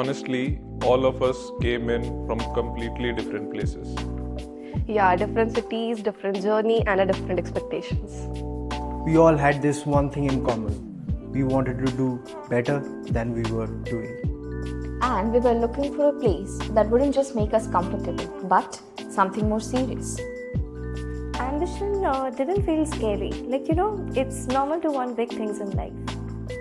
honestly, all of us came in from completely different places. Yeah, different cities, different journey, and a different expectations. We all had this one thing in common. We wanted to do better than we were doing. And we were looking for a place that wouldn't just make us comfortable, but something more serious. Ambition didn't feel scary. It's normal to want big things in life.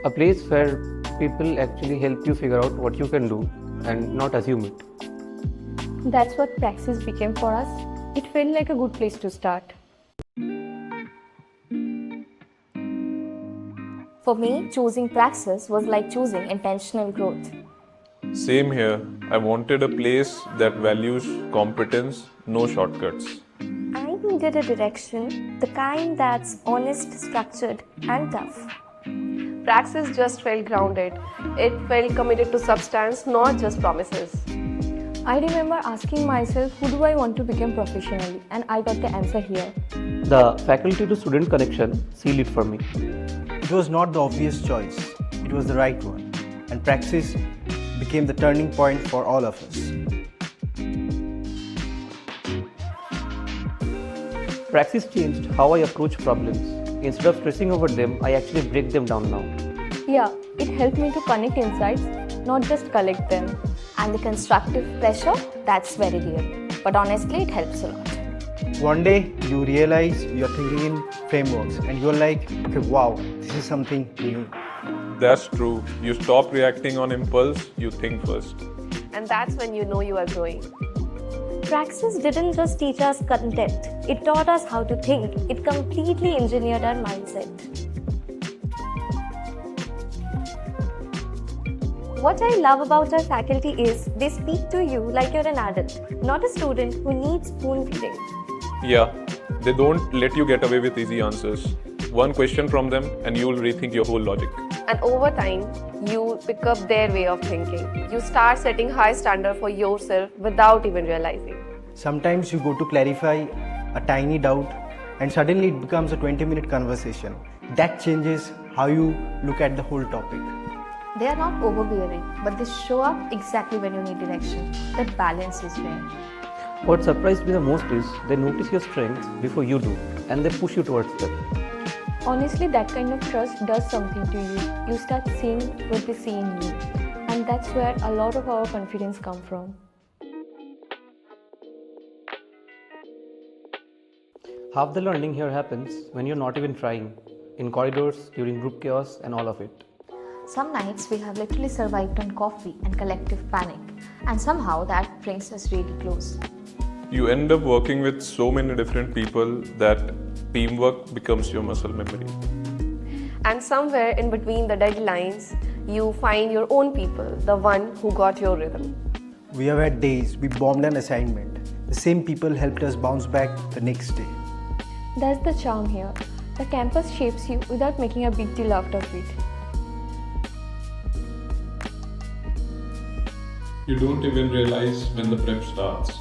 A place where people actually help you figure out what you can do and not assume it. That's what Praxis became for us. It felt like a good place to start. For me, choosing Praxis was like choosing intentional growth. Same here. I wanted a place that values competence, no shortcuts. I needed a direction, the kind that's honest, structured, and tough. Praxis just felt grounded. It felt committed to substance, not just promises. I remember asking myself, who do I want to become professionally? And I got the answer here. The faculty to student connection sealed it for me. It was not the obvious choice. It was the right one. And Praxis became the turning point for all of us. Praxis changed how I approach problems. Instead of stressing over them, I actually break them down now. Yeah, it helped me to connect insights, not just collect them. And the constructive pressure, that's very real. But honestly, it helps a lot. One day you realize you're thinking in frameworks and you're like, okay, wow, this is something new. That's true. You stop reacting on impulse, you think first. And that's when you know you are growing. Praxis didn't just teach us content, it taught us how to think. It completely engineered our mindset. What I love about our faculty is they speak to you like you're an adult, not a student who needs spoon feeding. Yeah, they don't let you get away with easy answers. One question from them and you'll rethink your whole logic. And over time, you pick up their way of thinking. You start setting high standard for yourself without even realizing. Sometimes you go to clarify a tiny doubt and suddenly it becomes a 20-minute conversation. That changes how you look at the whole topic. They are not overbearing, but they show up exactly when you need direction. That balance is rare. What surprised me the most is they notice your strengths before you do and they push you towards them. Honestly, that kind of trust does something to you. You start seeing what they see in you. And that's where a lot of our confidence comes from. Half the learning here happens when you're not even trying. In corridors, during group chaos and all of it. Some nights we have literally survived on coffee and collective panic. And somehow that brings us really close. You end up working with so many different people that teamwork becomes your muscle memory. And somewhere in between the deadlines, you find your own people, the one who got your rhythm. We have had days we bombed an assignment. The same people helped us bounce back the next day. That's the charm here. The campus shapes you without making a big deal out of it. You don't even realize when the prep starts.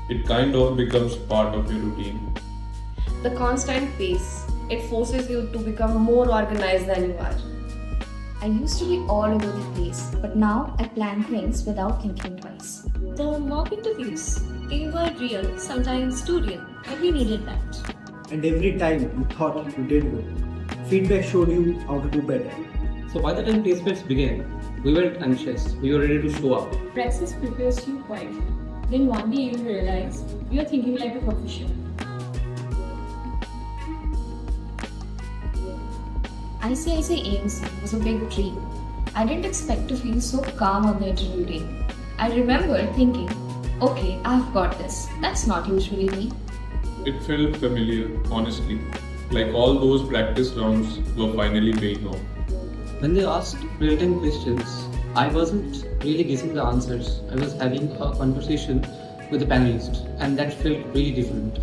It kind of becomes part of your routine. The constant pace, it forces you to become more organized than you are. I used to be all over the place, but now I plan things without thinking twice. The mock interviews, they were real, sometimes too real, and we needed that. And every time you thought you did well, feedback showed you how to do better. So by the time placements began, we weren't anxious, we were ready to show up. Praxis prepares you quietly. Then one day you realize you are thinking like a professional. ICICI AMC was a big dream. I didn't expect to feel so calm on the interview day. I remember thinking, okay, I've got this. That's not usually me. It felt familiar, honestly. Like all those practice rounds were finally paying off. When they asked real-time questions, I wasn't really guessing the answers. I was having a conversation with the panelist, and that felt really different.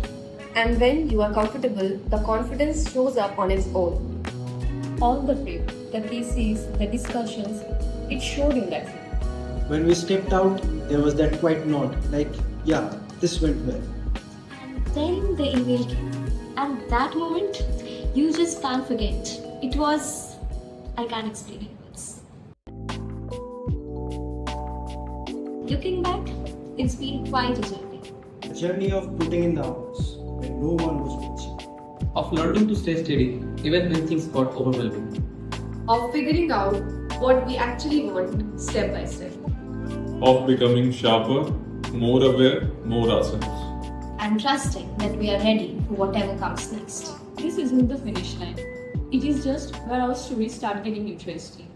And when you are comfortable, the confidence shows up on its own. All the prep, the theses, the discussions, it showed in that. When we stepped out, there was that quiet nod, like, yeah, this went well. And then the email came. And that moment, you just can't forget. It was, I can't explain it. Looking back, it's been quite a journey. A journey of putting in the hours when no one was watching. Of learning to stay steady even when things got overwhelming. Of figuring out what we actually want step by step. Of becoming sharper, more aware, more ourselves. And trusting that we are ready for whatever comes next. This isn't the finish line. It is just where our stories start getting interesting.